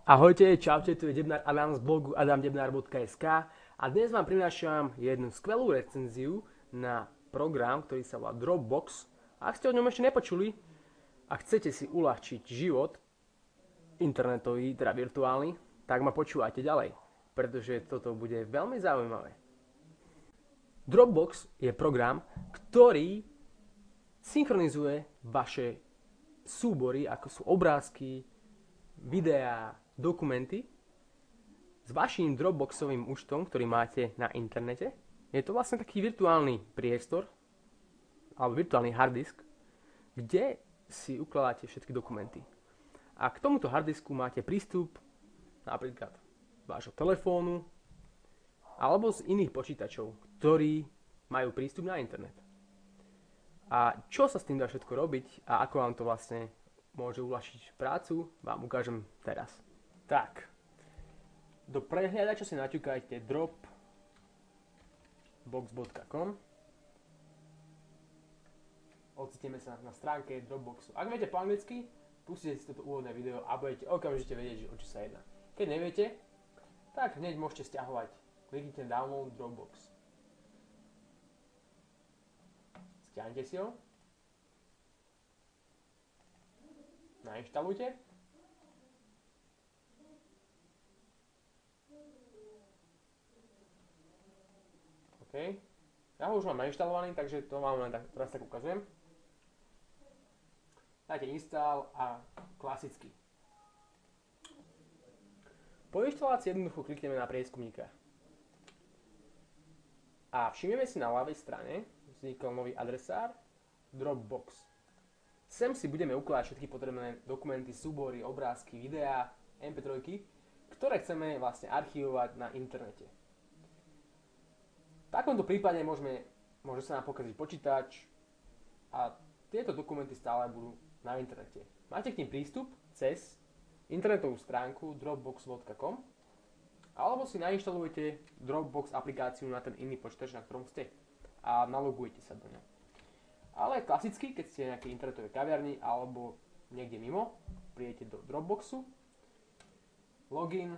Ahojte, čaute, tu je Debnár Adam z blogu adamdebnar.sk a dnes vám prinášam jednu skvelú recenziu na program, ktorý sa volá Dropbox. Ak ste o ňom ešte nepočuli a chcete si uľahčiť život internetový, teda virtuálny, tak ma počúvajte ďalej, pretože toto bude veľmi zaujímavé. Dropbox je program, ktorý synchronizuje vaše súbory, ako sú obrázky, videá, dokumenty s vaším Dropboxovým účtom, ktorý máte na internete. Je to vlastne taký virtuálny priestor alebo virtuálny harddisk, kde si ukladáte všetky dokumenty. A k tomuto harddisku máte prístup napríklad z vášho telefónu alebo z iných počítačov, ktorí majú prístup na internet. A čo sa s tým dá všetko robiť a ako vám to vlastne môže uľahčiť prácu, vám ukážem teraz. Tak, do prehliadača si naťukajte dropbox.com. Ocitneme sa na stránke Dropboxu. Ak viete po anglicky, pustite si toto úvodné video a budete okamžite vedieť, o čo sa jedná. Keď neviete, tak hneď môžete stiahovať. Kliknite Download Dropbox. Stiahnite si ho. Nainštalujte. OK. Ja ho už mám nainštalovaný, takže to vám len teraz tak ukazujem. Dajte install a klasicky. Po inštalácii jednoducho klikneme na prieskumníka. A všimneme si na ľavej strane vznikol nový adresár Dropbox. Sem si budeme ukladať všetky potrebné dokumenty, súbory, obrázky, videá, mp3, ktoré chceme vlastne archivovať na internete. V takomto prípade môže sa nám pokaziť počítač a tieto dokumenty stále budú na internete. Máte k nim prístup cez internetovú stránku dropbox.com alebo si nainštalujete Dropbox aplikáciu na ten iný počítač, na ktorom ste a nalogujete sa do ňa. Ale klasicky, keď ste v nejakej internetovej kaviarni alebo niekde mimo, prídete do Dropboxu, login,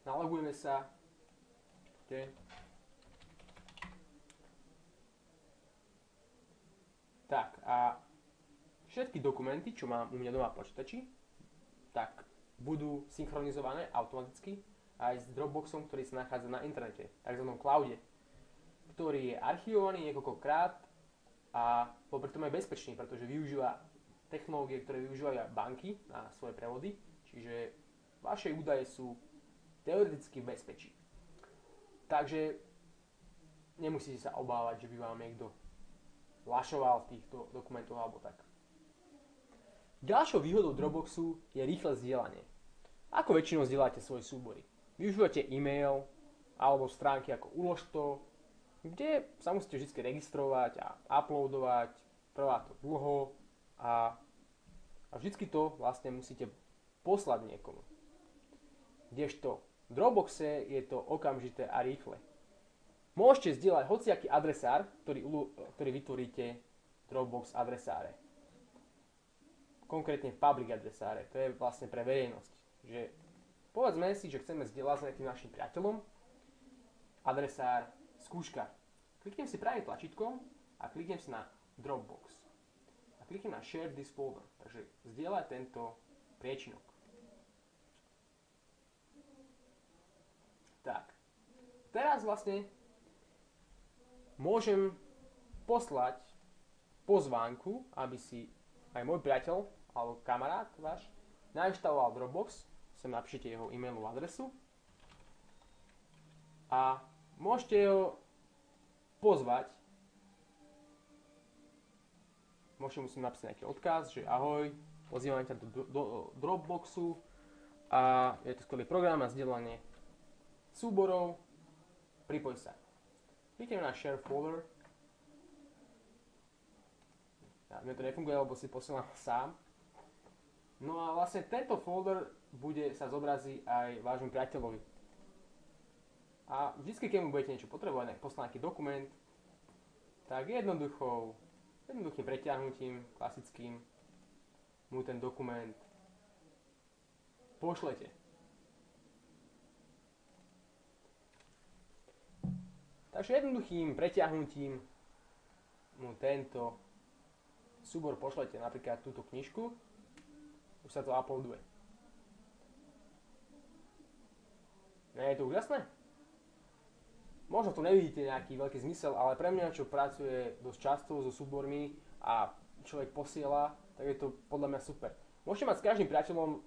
nalogujeme sa, tak a všetky dokumenty, čo mám u mňa doma v počítači, tak budú synchronizované automaticky aj s Dropboxom, ktorý sa nachádza na internete, tzv. Cloude, ktorý je archivovaný niekoľkokrát a popri tom je bezpečný, pretože využíva technológie, ktoré využívajú aj banky na svoje prevody, čiže vaše údaje sú teoreticky v bezpečí. Takže nemusíte sa obávať, že by vám niekto lašoval v týchto dokumentoch alebo tak. Ďalšou výhodou Dropboxu je rýchle zdieľanie. Ako väčšinou zdieľate svoje súbory? Využívate e-mail alebo stránky ako Uložto, kde sa musíte vždy registrovať a uploadovať, trvá to dlho a vždy to vlastne musíte poslať niekomu. Kdežto v Dropboxe je to okamžité a rýchle. Môžete zdieľať hociaký adresár, ktorý vytvoríte v Dropbox adresáre. Konkrétne public adresáre, to je vlastne pre verejnosť. Že povedzme si, že chceme zdieľať s nejakým našim priateľom adresár skúška. Kliknem si pravým tlačítkom a kliknem si na Dropbox. A kliknem na Share this folder, takže zdieľať tento priečinok. Tak, teraz vlastne môžem poslať pozvánku, aby si aj môj priateľ alebo kamarát váš nainštaloval Dropbox, sem napíšete jeho e-mailovú adresu a môžete ho pozvať. Môžete mu napísať nejaký odkaz, že ahoj, pozývam ťa do Dropboxu a je to skvelý program na zdieľanie súborov, pripoj sa. Klikneme na Share folder. Mne to nefunguje, lebo si posielam sám. No a vlastne tento folder sa zobrazí aj vášmu priateľovi. A vždy, keď mu budete niečo potrebovať, poslať nejaký dokument, tak jednoduchým preťahnutím, klasickým, mu ten dokument pošlete. Takže jednoduchým preťahnutím mu tento súbor pošlete, napríklad túto knižku, už sa to uploaduje. Nie je to úžasné? Možno tu nevidíte nejaký veľký zmysel, ale pre mňa, čo pracuje dosť často so súbormi a človek posiela, tak je to podľa mňa super. Môžete mať s každým priateľom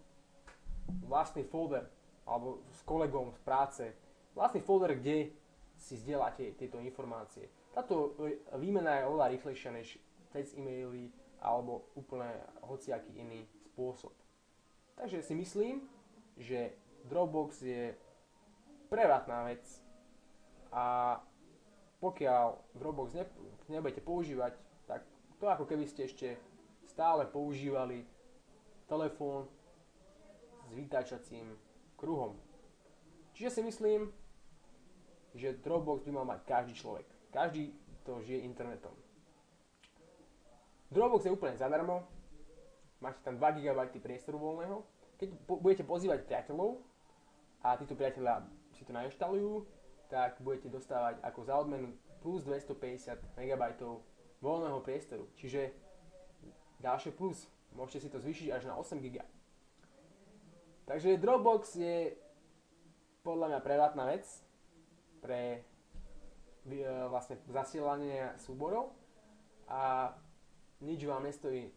vlastný folder, alebo s kolegom z práce, vlastný folder, kde si zdieľate tieto informácie. Táto výmena je oveľa rýchlejšia než cez e-maily alebo úplne hociaký iný spôsob. Takže si myslím, že Dropbox je prevratná vec a pokiaľ Dropbox nebudete používať, tak to ako keby ste ešte stále používali telefón s vytáčacím kruhom. Čiže si myslím, že Dropbox by mal mať každý človek. Každý, kto žije internetom. Dropbox je úplne zadarmo. Máte tam 2 GB priestoru voľného. Keď budete pozývať priateľov a títo priateľia si to nainštalujú, tak budete dostávať ako za odmenu plus 250 MB voľného priestoru. Čiže ďalšie plus. Môžete si to zvýšiť až na 8 GB. Takže Dropbox je podľa mňa prevratná vec pre vlastne zasielanie súborov a nič vám nestojí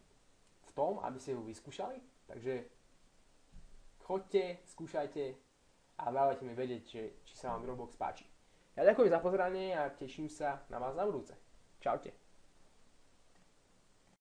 v tom, aby ste ju vyskúšali. Takže choďte, skúšajte a dávajte mi vedieť, či sa vám Dropbox páči. Ja ďakujem za pozoranie a teším sa na vás na budúce. Čaute.